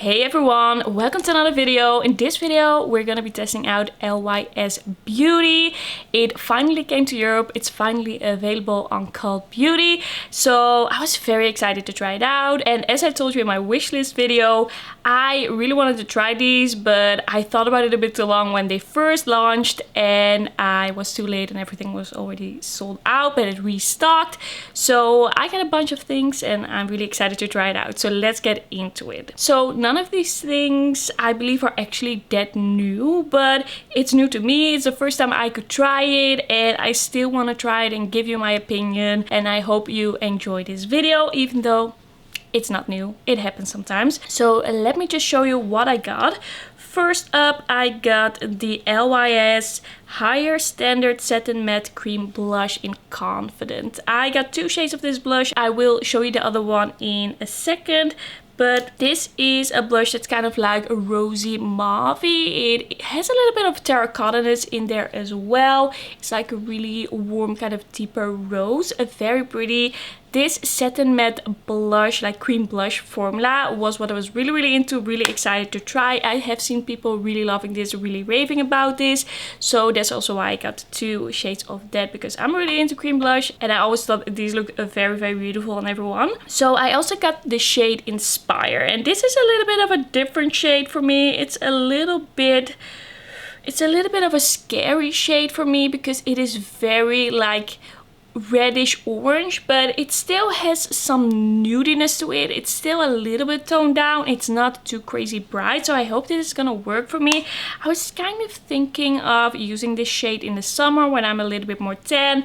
Hey everyone, welcome to another video. In this video we're gonna be testing out LYS Beauty. It finally came to Europe. It's finally available on Cult Beauty, so I was very excited to try it out. And as I told you in my wishlist video, I really wanted to try these, but I thought about it a bit too long when they first launched and I was too late and everything was already sold out, but it restocked. So I got a bunch of things and I'm really excited to try it out. So let's get into it. So none of these things I believe are actually that new, but it's new to me. It's the first time I could try it and I still want to try it and give you my opinion. And I hope you enjoy this video, even though it's not new. It happens sometimes. So let me just show you what I got. First up, I got the LYS Higher Standard Satin Matte Cream Blush in Confident. I got two shades of this blush. I will show you the other one in a second. But this is a blush that's kind of like a rosy mauve. It has a little bit of terracotta-ness in there as well. It's like a really warm kind of deeper rose. A very pretty. This satin matte blush, like cream blush formula, was what I was really into, really excited to try. I have seen people really loving this, really raving about this. So that's also why I got two shades of that, because I'm really into cream blush and I always thought these look very beautiful on everyone. So I also got the shade Spciy, and this is a little bit of a different shade for me. It's a little bit of a scary shade for me because it is very like reddish orange, but it still has some nudiness to it. It's still a little bit toned down. It's not too crazy bright, so I hope this is gonna work for me. I was kind of thinking of using this shade in the summer when I'm a little bit more tan.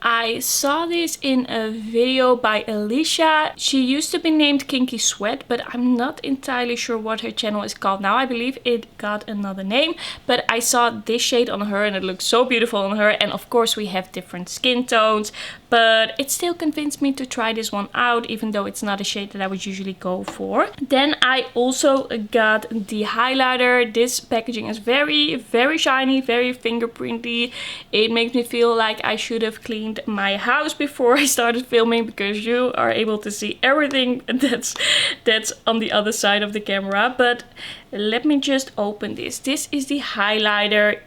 I saw this in a video by Alicia. She used to be named Kinky Sweat, but I'm not entirely sure what her channel is called now. I believe it got another name, but I saw this shade on her and it looked so beautiful on her. And of course we have different skin tones, but it still convinced me to try this one out, even though it's not a shade that I would usually go for. Then I also got the highlighter. This packaging is very shiny, very fingerprinty. It makes me feel like I should have cleaned my house before I started filming, because you are able to see everything that's on the other side of the camera. But let me just open this. This is the highlighter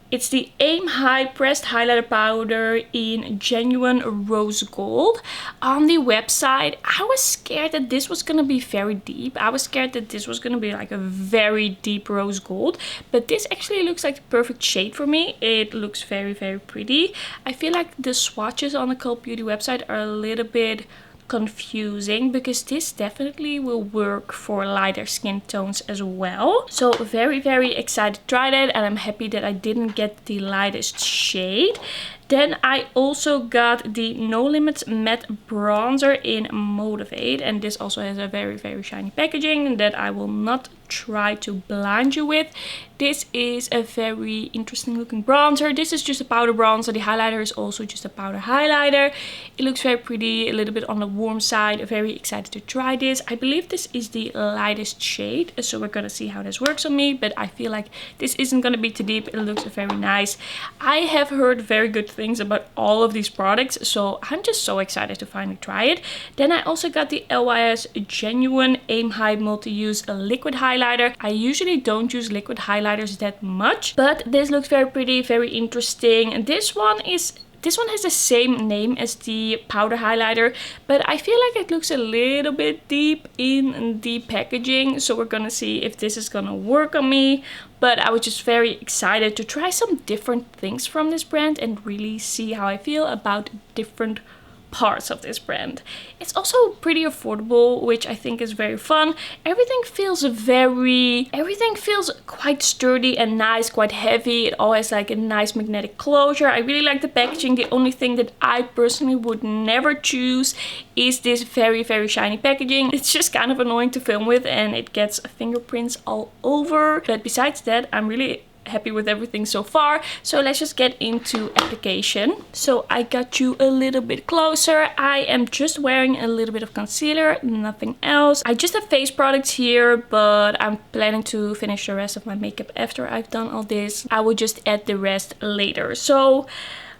it's the Aim High Pressed Highlighter Powder in Genuine Rose Gold. On the website, I was scared that this was gonna be very deep. I was scared that this was gonna be like a very deep rose gold. But this actually looks like the perfect shade for me. It looks very pretty. I feel like the swatches on the Cult Beauty website are a little bit confusing, because this definitely will work for lighter skin tones as well. So very excited to try that, and I'm happy that I didn't get the lightest shade. Then I also got the No Limits Matte Bronzer in Motivate, and this also has a very shiny packaging that I will not try to blind you with. This is a very interesting looking bronzer. This is just a powder bronzer. The highlighter is also just a powder highlighter. It looks very pretty, a little bit on the warm side. Very excited to try this. I believe this is the lightest shade, so we're gonna see how this works on me, but I feel like this isn't gonna be too deep. It looks very nice. I have heard very good things about all of these products, so I'm just so excited to finally try it. Then I also got the LYS Genuine Aim High Multi-Use Liquid Highlighter. I usually don't use liquid highlighters that much, but this looks very pretty, very interesting. And this one has the same name as the powder highlighter, but I feel like it looks a little bit deep in the packaging, so we're gonna see if this is gonna work on me. But I was just very excited to try some different things from this brand and really see how I feel about different parts of this brand. It's also pretty affordable, which I think is very fun. Everything feels quite sturdy and nice, quite heavy. It all has like a nice magnetic closure. I really like the packaging. The only thing that I personally would never choose is this very shiny packaging. It's just kind of annoying to film with and it gets fingerprints all over. But besides that, I'm really happy with everything so far. So let's just get into application. So I got you a little bit closer. I am just wearing a little bit of concealer, nothing else. I just have face products here, but I'm planning to finish the rest of my makeup after I've done all this. I will just add the rest later. So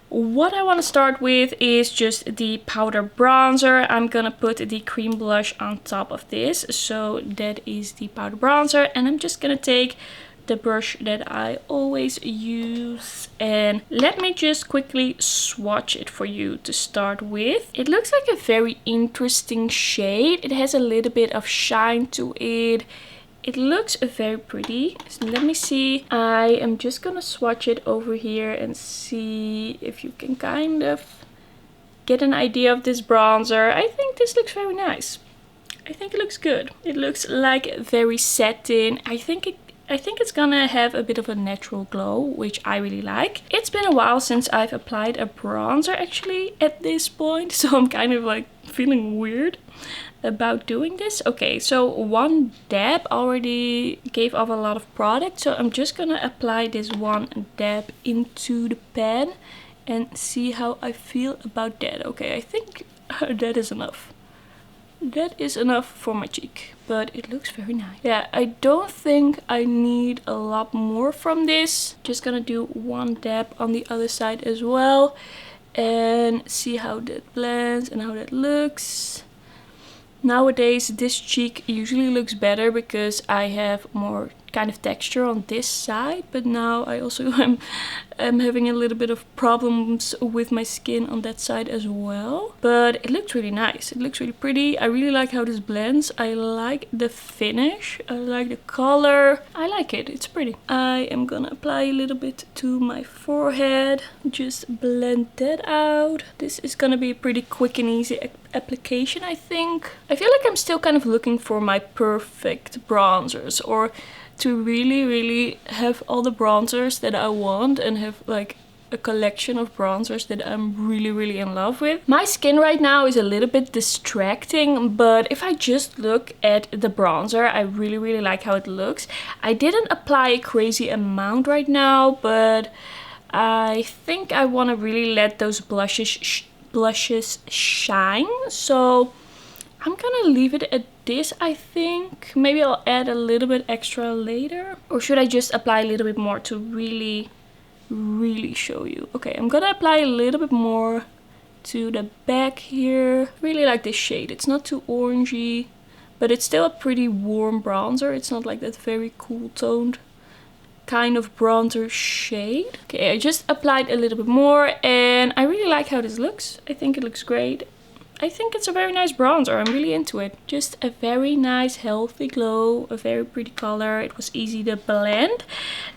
What I want to start with is just the powder bronzer. I'm gonna put the cream blush on top of this. So that is the powder bronzer, and I'm just gonna take the brush that I always use, and let me just quickly swatch it for you to start with. It looks like a very interesting shade. It has a little bit of shine to it. It looks very pretty. So let me see. I am just gonna swatch it over here and see if you can kind of get an idea of this bronzer. I think this looks very nice. I think it looks good. It looks like very satin. I think it's gonna have a bit of a natural glow, which I really like. It's been a while since I've applied a bronzer actually at this point, so I'm kind of like feeling weird about doing this. Okay, so one dab already gave off a lot of product, so I'm just gonna apply this one dab into the pan and see how I feel about that. Okay, I think that is enough. That is enough for my cheek, but it looks very nice. Yeah, I don't think I need a lot more from this. Just gonna do one dab on the other side as well and see how that blends and how that looks. Nowadays this cheek usually looks better because I have more kind of texture on this side, but now I also am having a little bit of problems with my skin on that side as well. But it looks really nice. It looks really pretty. I really like how this blends. I like the finish. I like the color. I like it. It's pretty. I am gonna apply a little bit to my forehead. Just blend that out. This is gonna be a pretty quick and easy application, I think. I feel like I'm still kind of looking for my perfect bronzers, or to really have all the bronzers that I want and have like a collection of bronzers that I'm really in love with. My skin right now is a little bit distracting, but if I just look at the bronzer, I really like how it looks. I didn't apply a crazy amount right now, but I think I want to really let those blushes shine. So I'm gonna leave it at this, I think. Maybe I'll add a little bit extra later. Or should I just apply a little bit more to really show you? Okay, I'm gonna apply a little bit more to the back here. Really like this shade. It's not too orangey, but it's still a pretty warm bronzer. It's not like that very cool toned kind of bronzer shade. Okay, I just applied a little bit more and I really like how this looks. I think it looks great. I think it's a very nice bronzer. I'm really into it. Just a very nice healthy glow, a very pretty color. It was easy to blend.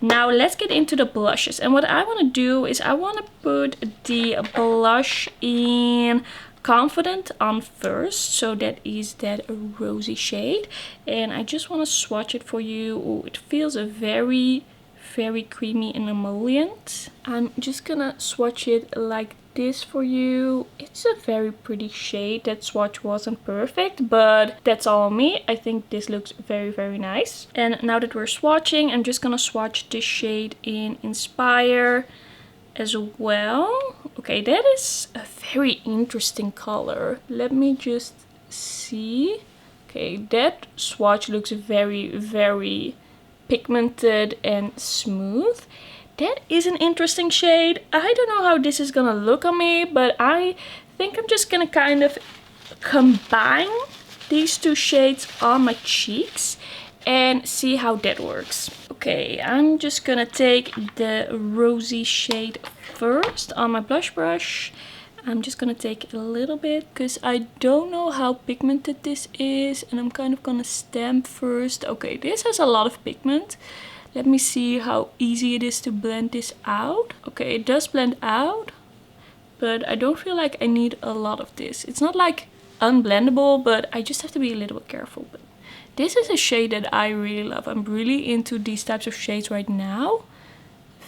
Now let's get into the blushes. And what I want to do is I want to put the blush in Confident on first. So that is that rosy shade. And I just want to swatch it for you. Oh, it feels a very creamy and emollient. I'm just gonna swatch it like this for you. It's a very pretty shade. That swatch wasn't perfect, but that's all on me. I think this looks very nice. And now that we're swatching, I'm just gonna swatch this shade in Inspire as well. Okay, that is a very interesting color. Let me just see. Okay, that swatch looks very pigmented and smooth. That is an interesting shade. I don't know how this is gonna look on me, but I think I'm just gonna kind of combine these two shades on my cheeks and see how that works. Okay, I'm just gonna take the rosy shade first on my blush brush. I'm just gonna take a little bit because I don't know how pigmented this is, and I'm kind of gonna stamp first. Okay, this has a lot of pigment. Let me see how easy it is to blend this out. Okay, it does blend out, but I don't feel like I need a lot of this. It's not like unblendable, but I just have to be a little bit careful. But this is a shade that I really love. I'm really into these types of shades right now.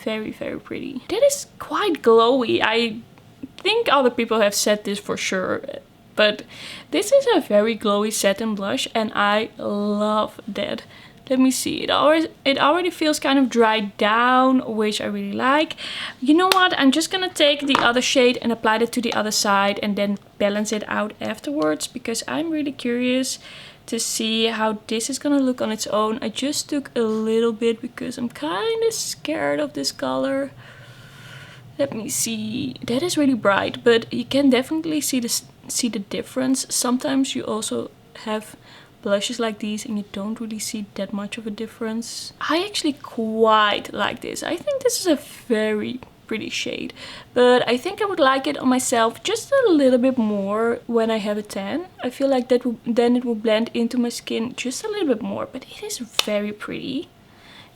Very pretty. That is quite glowy. I think other people have said this for sure, but this is a very glowy satin blush and I love that. Let me see, it already feels kind of dried down, which I really like. You know what, I'm just gonna take the other shade and apply it to the other side and then balance it out afterwards, because I'm really curious to see how this is gonna look on its own. I just took a little bit because I'm kind of scared of this color. Let me see. That is really bright, but you can definitely see the difference. Sometimes you also have blushes like these and you don't really see that much of a difference. I actually quite like this. I think this is a very pretty shade, but I think I would like it on myself just a little bit more when I have a tan. I feel like that then it will blend into my skin just a little bit more, but it is very pretty.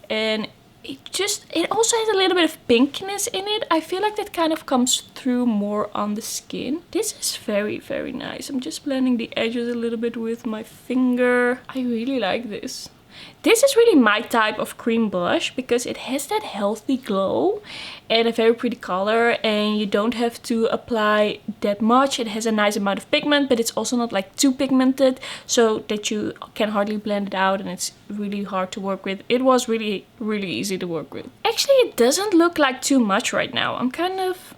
And it also has a little bit of pinkness in it. I feel like that kind of comes through more on the skin. This is very, very nice. I'm just blending the edges a little bit with my finger. I really like this. This is really my type of cream blush because it has that healthy glow and a very pretty color, and you don't have to apply that much. It has a nice amount of pigment, but it's also not like too pigmented so that you can hardly blend it out and it's really hard to work with. It was really, really easy to work with. Actually, it doesn't look like too much right now. I'm kind of...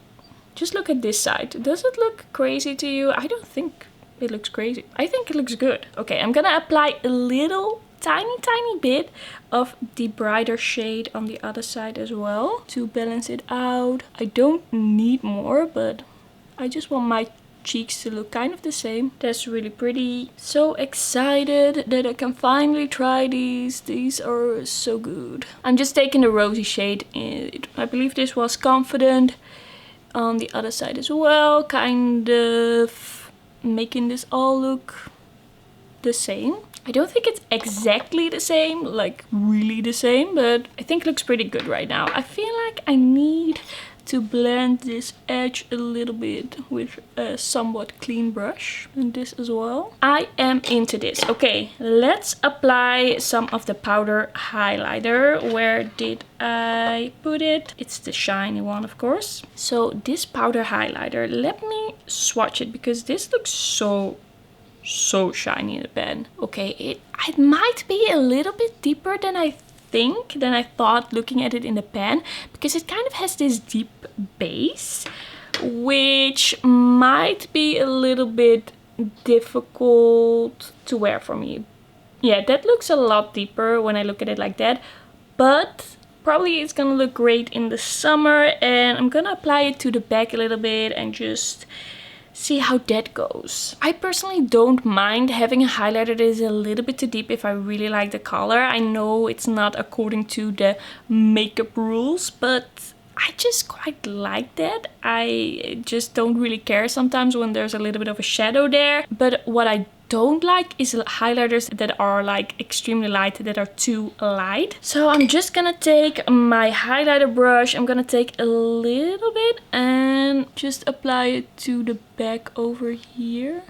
Just look at this side. Does it look crazy to you? I don't think it looks crazy. I think it looks good. Okay, I'm gonna apply a little tiny bit of the brighter shade on the other side as well to balance it out. I don't need more, but I just want my cheeks to look kind of the same. That's really pretty. So excited that I can finally try these. These are so good. I'm just taking the rosy shade. I believe this was Confident. On the other side as well, kind of making this all look the same. I don't think it's exactly the same, like really the same, but I think it looks pretty good right now. I feel like I need to blend this edge a little bit with a somewhat clean brush, and this as well. I am into this. Okay, let's apply some of the powder highlighter. Where did I put it? It's the shiny one, of course. So this powder highlighter, let me swatch it because this looks so shiny in the pan. Okay, it might be a little bit deeper than I thought looking at it in the pan, because it kind of has this deep base, which might be a little bit difficult to wear for me. Yeah, that looks a lot deeper when I look at it like that, but probably it's gonna look great in the summer, and I'm gonna apply it to the back a little bit and just see how that goes. I personally don't mind having a highlighter that is a little bit too deep if I really like the color. I know it's not according to the makeup rules, but I just quite like that. I just don't really care sometimes when there's a little bit of a shadow there. But what I don't like is highlighters that are like extremely light, that are too light. So I'm just gonna take my highlighter brush. I'm gonna take a little bit and just apply it to the back over here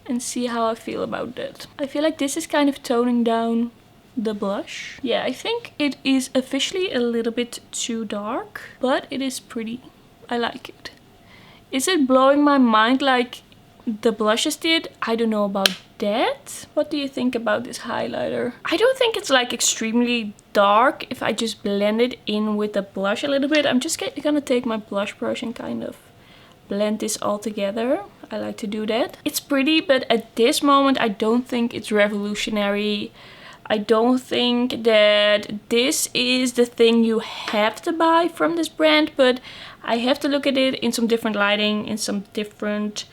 and see how I feel about that. I feel like this is kind of toning down the blush. Yeah, I think it is officially a little bit too dark, but it is pretty. I like it. Is it blowing my mind like the blushes did? I don't know about that. What do you think about this highlighter? I don't think it's like extremely dark if I just blend it in with the blush a little bit. I'm just gonna take my blush brush and kind of blend this all together. I like to do that. It's pretty, but at this moment I don't think it's revolutionary. I don't think that this is the thing you have to buy from this brand, but I have to look at it in some different lighting, in some different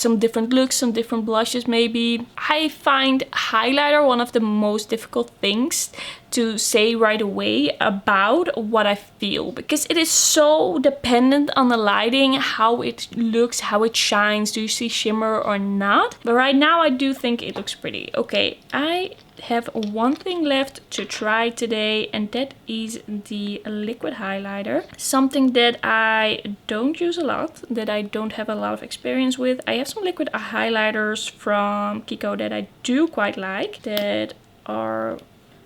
looks, some different blushes maybe. I find highlighter one of the most difficult things to say right away about what I feel, because it is so dependent on the lighting, how it looks, how it shines. Do you see shimmer or not? But right now I do think it looks pretty. Okay, I have one thing left to try today, and that is the liquid highlighter. Something that I don't use a lot, that I don't have a lot of experience with. I have some liquid highlighters from Kiko that I do quite like, that are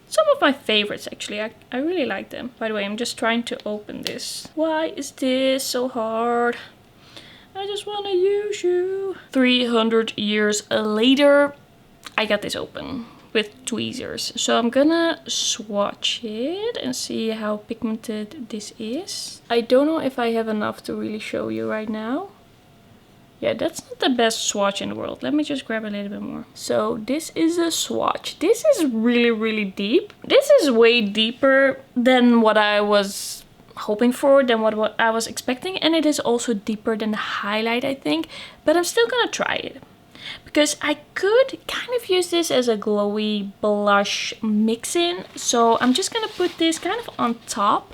some of my favorites actually. I really like them. By the way, I'm just trying to open this. Why is this so hard? I just want to use you. 300 years later, I got this open with tweezers. So I'm gonna swatch it and see how pigmented this is. I don't know if I have enough to really show you right now. Yeah, that's not the best swatch in the world. Let me just grab a little bit more. So this is a swatch. This is really, really deep. This is way deeper than what I was hoping for than what I was expecting, and it is also deeper than the highlight, I think, but I'm still gonna try it because I could kind of use this as a glowy blush mix-in. So I'm just gonna put this kind of on top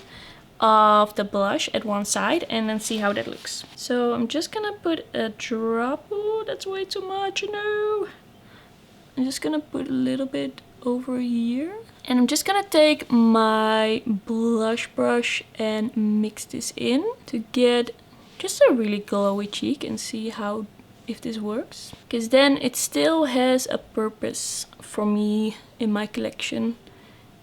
of the blush at one side and then see how that looks. So I'm just gonna put a drop. Oh, that's way too much. No, I'm just gonna put a little bit over here, and I'm just gonna take my blush brush and mix this in to get just a really glowy cheek and see how, if this works, because then it still has a purpose for me in my collection.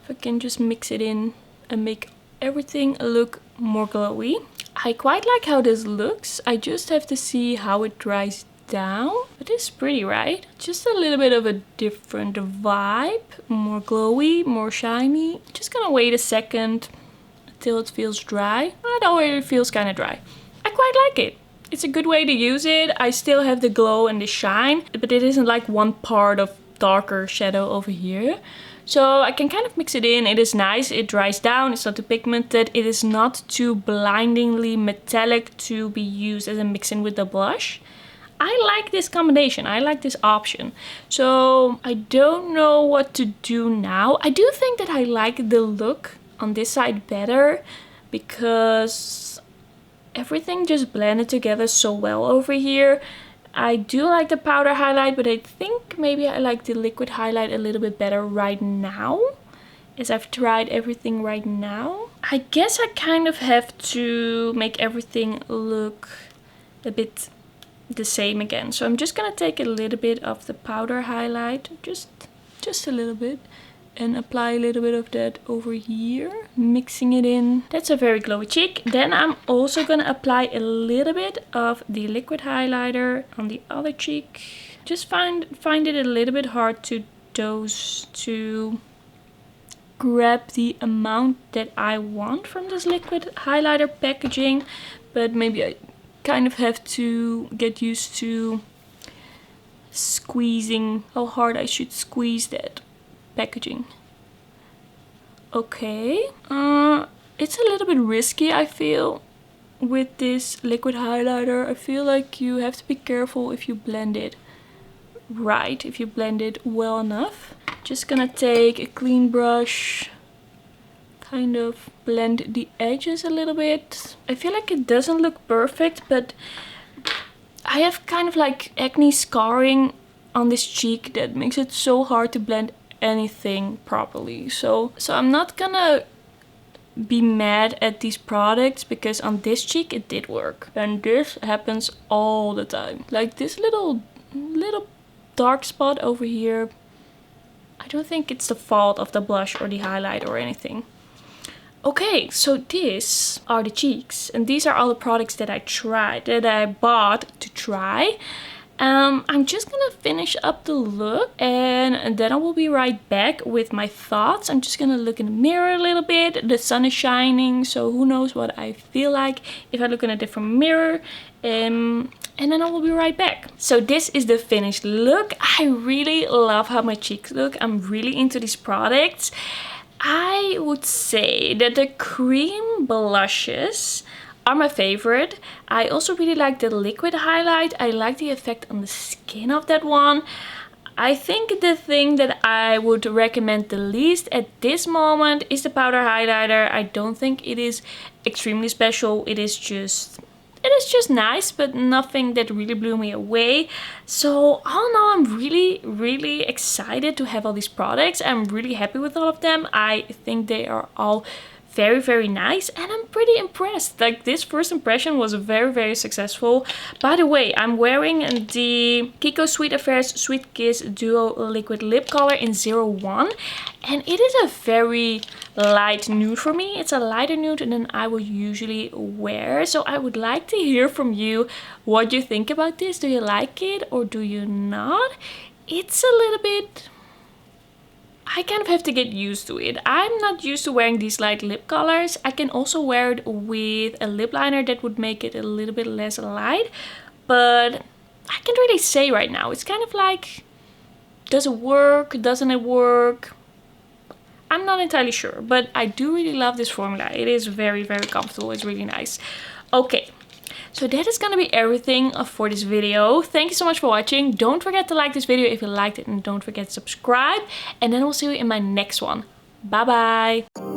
If I can just mix it in and make everything look more glowy. I quite like how this looks. I just have to see how it dries down, but it's pretty, right? Just a little bit of a different vibe, more glowy, more shiny. Just gonna wait a second until it feels dry. It already feels kind of dry. I quite like it. It's a good way to use it. I still have the glow and the shine, but it isn't like one part of darker shadow over here. So I can kind of mix it in. It is nice. It dries down. It's not too pigmented. It is not too blindingly metallic to be used as a mix-in with the blush. I like this combination. I like this option. So I don't know what to do now. I do think that I like the look on this side better because everything just blended together so well over here. I do like the powder highlight, but I think maybe I like the liquid highlight a little bit better right now, as I've tried everything right now. I guess I kind of have to make everything look a bit the same again. So I'm just gonna take a little bit of the powder highlight, just a little bit, and apply a little bit of that over here, mixing it in. That's a very glowy cheek. Then I'm also gonna apply a little bit of the liquid highlighter on the other cheek. Just find it a little bit hard to dose, to grab the amount that I want from this liquid highlighter packaging, but maybe I kind of have to get used to squeezing, how hard I should squeeze that packaging. Okay, it's a little bit risky, I feel, with this liquid highlighter. I feel like you have to be careful if you blend it right, if you blend it well enough. Just gonna take a clean brush, kind of blend the edges a little bit. I feel like it doesn't look perfect, but I have kind of like acne scarring on this cheek that makes it so hard to blend anything properly. So I'm not gonna be mad at these products because on this cheek it did work, and this happens all the time. Like this little dark spot over here, I don't think it's the fault of the blush or the highlight or anything. Okay, so these are the cheeks, and these are all the products that I tried, that I bought to try. I'm just gonna finish up the look and then I will be right back with my thoughts. I'm just gonna look in the mirror a little bit. The sun is shining, so who knows what I feel like if I look in a different mirror. And then I will be right back. So this is the finished look. I really love how my cheeks look. I'm really into these products. I would say that the cream blushes are my favorite. I also really like the liquid highlight. I like the effect on the skin of that one. I think the thing that I would recommend the least at this moment is the powder highlighter. I don't think it is extremely special. It is just nice, but nothing that really blew me away. So all in all, I'm really excited to have all these products. I'm really happy with all of them. I think they are all very nice, and I'm pretty impressed. Like, this first impression was very successful. By the way, I'm wearing the Kiko Sweet Affairs Sweet Kiss Duo Liquid Lip Color in 01, and it is a very light nude for me. It's a lighter nude than I would usually wear. So I would like to hear from you what you think about this. Do you like it or do you not? It's a little bit, I kind of have to get used to it. I'm not used to wearing these light lip colors. I can also wear it with a lip liner that would make it a little bit less light, but I can't really say right now. It's kind of like, does it work? Doesn't it work? I'm not entirely sure, but I do really love this formula. It is very, very comfortable. It's really nice. Okay. So that is gonna be everything for this video. Thank you so much for watching. Don't forget to like this video if you liked it, and don't forget to subscribe. And then we'll see you in my next one. Bye bye.